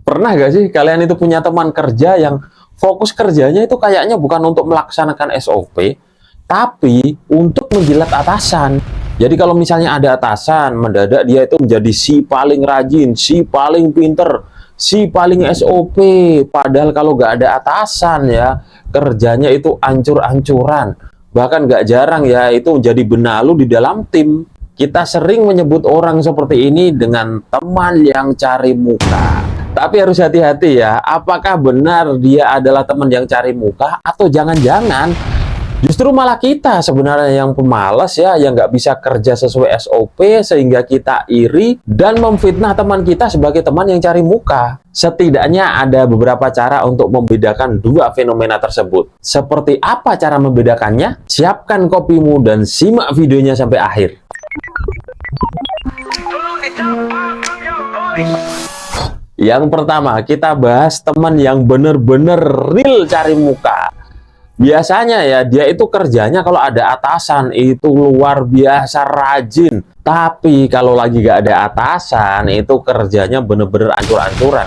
Pernah gak sih kalian itu punya teman kerja yang fokus kerjanya itu kayaknya bukan untuk melaksanakan SOP, tapi untuk menjilat atasan. Jadi kalau misalnya ada atasan, mendadak dia itu menjadi si paling rajin, si paling pinter, si paling SOP. Padahal kalau nggak ada atasan ya, kerjanya itu ancur-ancuran. Bahkan nggak jarang ya, itu menjadi benalu di dalam tim. Kita sering menyebut orang seperti ini dengan teman yang cari muka. Tapi harus hati-hati ya, apakah benar dia adalah teman yang cari muka atau jangan-jangan justru malah kita sebenarnya yang pemalas ya, yang nggak bisa kerja sesuai SOP sehingga kita iri dan memfitnah teman kita sebagai teman yang cari muka. Setidaknya ada beberapa cara untuk membedakan dua fenomena tersebut. Seperti apa cara membedakannya? Siapkan kopimu dan simak videonya sampai akhir. Yang pertama, kita bahas teman yang bener-bener real cari muka. Biasanya ya, dia itu kerjanya kalau ada atasan itu luar biasa rajin. Tapi kalau lagi gak ada atasan, itu kerjanya bener-bener ancur-ancuran.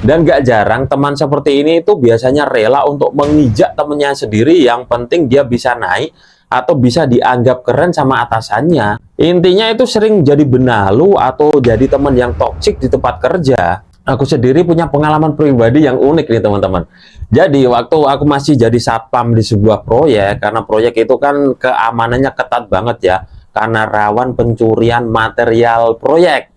Dan gak jarang teman seperti ini itu biasanya rela untuk menginjak temennya sendiri. Yang penting dia bisa naik atau bisa dianggap keren sama atasannya. Intinya itu sering jadi benalu atau jadi teman yang toksik di tempat kerja. Aku sendiri punya pengalaman pribadi yang unik nih teman-teman. Jadi waktu aku masih jadi satpam di sebuah proyek, karena proyek itu kan keamanannya ketat banget ya, karena rawan pencurian material proyek.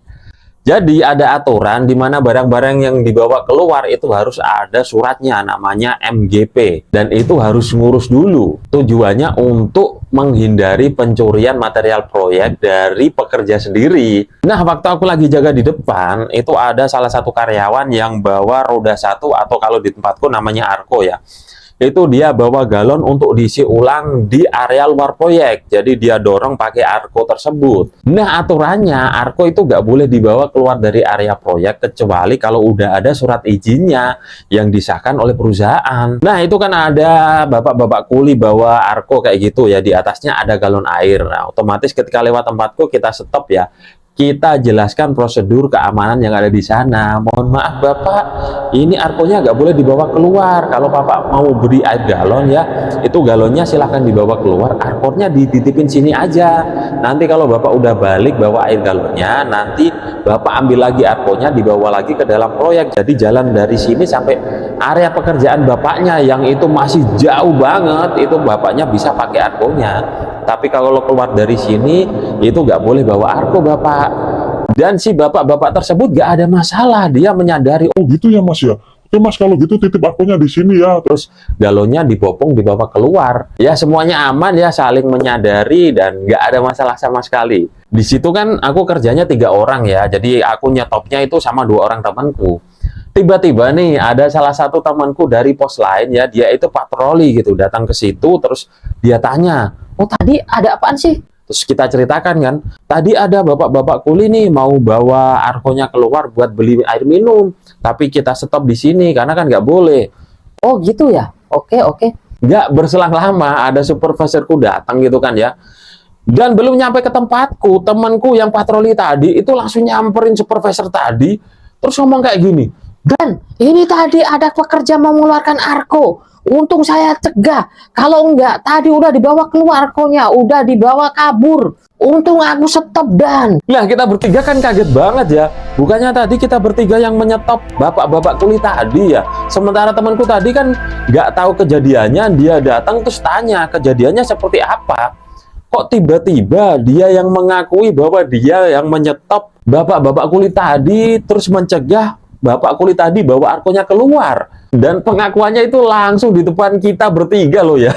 Jadi ada aturan di mana barang-barang yang dibawa keluar itu harus ada suratnya, namanya MGP. Dan itu harus ngurus dulu. Tujuannya untuk menghindari pencurian material proyek dari pekerja sendiri. Nah, waktu aku lagi jaga di depan, itu ada salah satu karyawan yang bawa roda satu atau kalau di tempatku namanya Arko ya. Itu dia bawa galon untuk diisi ulang di area luar proyek. Jadi dia dorong pakai Arko tersebut. Nah, aturannya Arko itu nggak boleh dibawa keluar dari area proyek kecuali kalau udah ada surat izinnya yang disahkan oleh perusahaan. Nah, itu kan ada bapak-bapak kuli bawa Arko kayak gitu ya, di atasnya ada galon air. Nah, otomatis ketika lewat tempatku kita stop ya. Kita jelaskan prosedur keamanan yang ada di sana. Mohon maaf Bapak, ini Arkonya nggak boleh dibawa keluar. Kalau Bapak mau beri air galon ya, itu galonnya silahkan dibawa keluar. Arkonya dititipin sini aja. Nanti kalau Bapak udah balik bawa air galonnya, nanti Bapak ambil lagi Arkonya, dibawa lagi ke dalam proyek. Jadi jalan dari sini sampai area pekerjaan Bapaknya yang itu masih jauh banget, itu Bapaknya bisa pakai Arkonya. Tapi kalau keluar dari sini itu nggak boleh bawa Arko Bapak. Dan si bapak-bapak tersebut nggak ada masalah, dia menyadari, Oh gitu ya Mas ya. Oke Mas, kalau gitu titip Arkonya di sini ya. terus galonnya dibopong dibawa keluar. Ya semuanya aman ya, saling menyadari dan nggak ada masalah sama sekali. Di situ kan aku kerjanya 3 orang ya, jadi aku nyetopnya itu sama 2 orang temanku. Tiba-tiba nih ada salah satu temanku dari pos lain ya, dia itu patroli gitu, datang ke situ terus dia tanya, "Oh tadi ada apaan sih?" Terus kita ceritakan kan, tadi ada bapak-bapak kuli nih mau bawa Arkonya keluar buat beli air minum, tapi kita stop di sini karena kan nggak boleh. Oh gitu ya, oke oke. Nggak berselang lama ada supervisorku datang gitu kan ya. Dan belum nyampe ke tempatku, temanku yang patroli tadi itu langsung nyamperin supervisor tadi, terus ngomong kayak gini, "Dan ini tadi ada pekerja mau mengeluarkan Arko. Untung saya cegah. Kalau enggak, tadi udah dibawa keluar Arkonya, udah dibawa kabur. Untung aku stop Dan." Nah, kita bertiga kan kaget banget ya. Bukannya tadi kita bertiga yang menyetop bapak-bapak kuli tadi ya. Sementara temanku tadi kan nggak tahu kejadiannya, dia datang terus tanya kejadiannya seperti apa. Kok tiba-tiba dia yang mengakui bahwa dia yang menyetop bapak-bapak kuli tadi, terus mencegah bapak kulit tadi bawa Arkonya keluar, dan pengakuannya itu langsung di depan kita bertiga loh ya.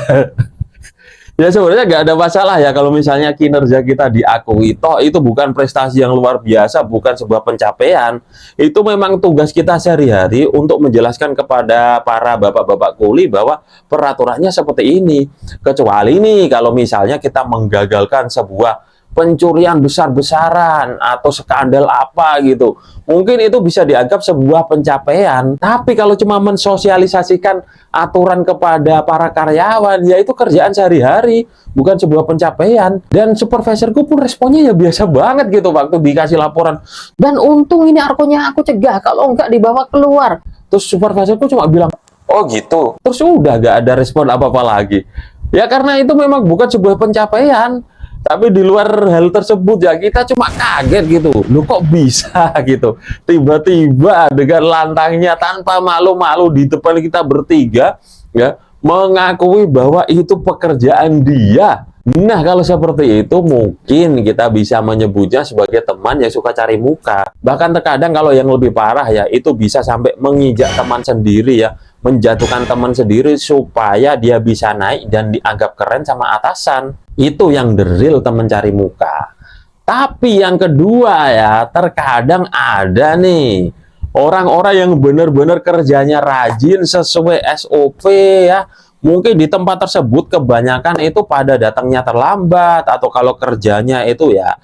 Ya sebenarnya nggak ada masalah ya kalau misalnya kinerja kita diakui, toh itu bukan prestasi yang luar biasa, bukan sebuah pencapaian. Itu memang tugas kita sehari-hari untuk menjelaskan kepada para bapak-bapak kuli bahwa peraturannya seperti ini. Kecuali nih kalau misalnya kita menggagalkan sebuah pencurian besar-besaran atau skandal apa gitu, mungkin itu bisa dianggap sebuah pencapaian. Tapi kalau cuma mensosialisasikan aturan kepada para karyawan, ya itu kerjaan sehari-hari, bukan sebuah pencapaian. Dan supervisorku pun responnya ya biasa banget gitu waktu dikasih laporan. Dan untung ini arkonya aku cegah, kalau enggak dibawa keluar. Terus supervisorku cuma bilang, oh gitu. Terus udah gak ada respon apa-apa lagi. Ya karena itu memang bukan sebuah pencapaian. Tapi di luar hal tersebut ya kita cuma kaget gitu. Loh kok bisa gitu. Tiba-tiba dengan lantangnya tanpa malu-malu di depan kita bertiga ya mengakui bahwa itu pekerjaan dia. Nah, kalau seperti itu mungkin kita bisa menyebutnya sebagai teman yang suka cari muka. Bahkan terkadang kalau yang lebih parah ya itu bisa sampai menginjak teman sendiri ya, menjatuhkan teman sendiri supaya dia bisa naik dan dianggap keren sama atasan. Itu yang the real teman cari muka. Tapi yang kedua ya, terkadang ada nih orang-orang yang benar-benar kerjanya rajin sesuai SOP ya. Mungkin di tempat tersebut kebanyakan itu pada datangnya terlambat, atau kalau kerjanya itu ya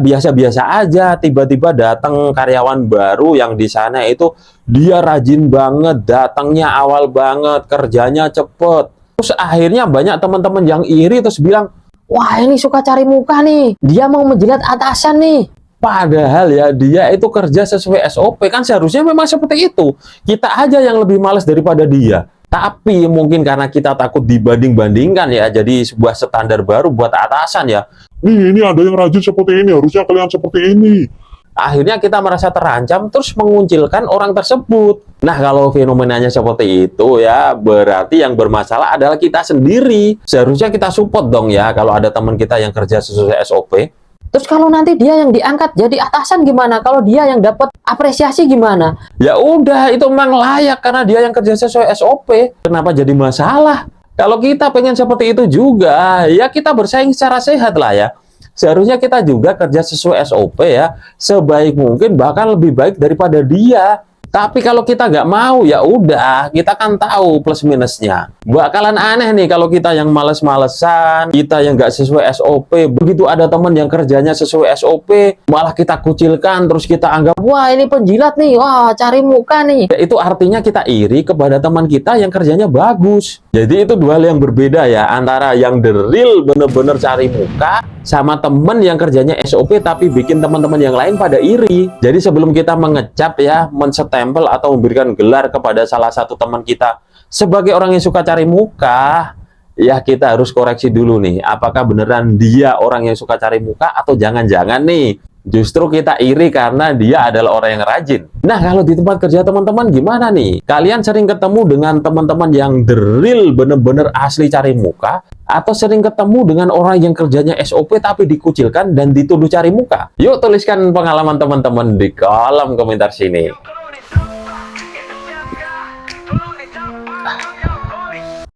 biasa-biasa aja. Tiba-tiba datang karyawan baru yang di sana itu dia rajin banget, datangnya awal banget, kerjanya cepet. Terus akhirnya banyak teman-teman yang iri terus bilang, wah ini suka cari muka nih, dia mau menjilat atasan nih. Padahal ya dia itu kerja sesuai SOP, kan seharusnya memang seperti itu. Kita aja yang lebih malas daripada dia. Tapi mungkin karena kita takut dibanding-bandingkan ya, jadi sebuah standar baru buat atasan ya. Nih, ini ada yang rajin seperti ini, harusnya kalian seperti ini. Akhirnya kita merasa terancam terus menguncilkan orang tersebut. Nah, kalau fenomenanya seperti itu ya, berarti yang bermasalah adalah kita sendiri. Seharusnya kita support dong ya kalau ada teman kita yang kerja sesuai SOP. Terus kalau nanti dia yang diangkat jadi atasan gimana? Kalau dia yang dapat apresiasi gimana? Ya udah, itu memang layak karena dia yang kerja sesuai SOP. Kenapa jadi masalah? Kalau kita pengen seperti itu juga, ya kita bersaing secara sehat lah ya. Seharusnya kita juga kerja sesuai SOP ya, sebaik mungkin, bahkan lebih baik daripada dia. Tapi kalau kita nggak mau, ya udah, kita kan tahu plus minusnya. Bakalan aneh nih kalau kita yang males-malesan, kita yang nggak sesuai SOP. Begitu ada teman yang kerjanya sesuai SOP, malah kita kucilkan, terus kita anggap, wah ini penjilat nih, wah cari muka nih. Ya, itu artinya kita iri kepada teman kita yang kerjanya bagus. Jadi itu dua hal yang berbeda ya, antara yang the real bener-bener cari muka, sama temen yang kerjanya SOP tapi bikin teman-teman yang lain pada iri. Jadi sebelum kita mengecap ya, menstempel atau memberikan gelar kepada salah satu teman kita sebagai orang yang suka cari muka, ya kita harus koreksi dulu nih, apakah beneran dia orang yang suka cari muka atau jangan-jangan nih justru kita iri karena dia adalah orang yang rajin. Nah, kalau di tempat kerja teman-teman gimana nih? Kalian sering ketemu dengan teman-teman yang the real bener-bener asli cari muka, atau sering ketemu dengan orang yang kerjanya SOP tapi dikucilkan dan dituduh cari muka? Yuk tuliskan pengalaman teman-teman di kolom komentar sini.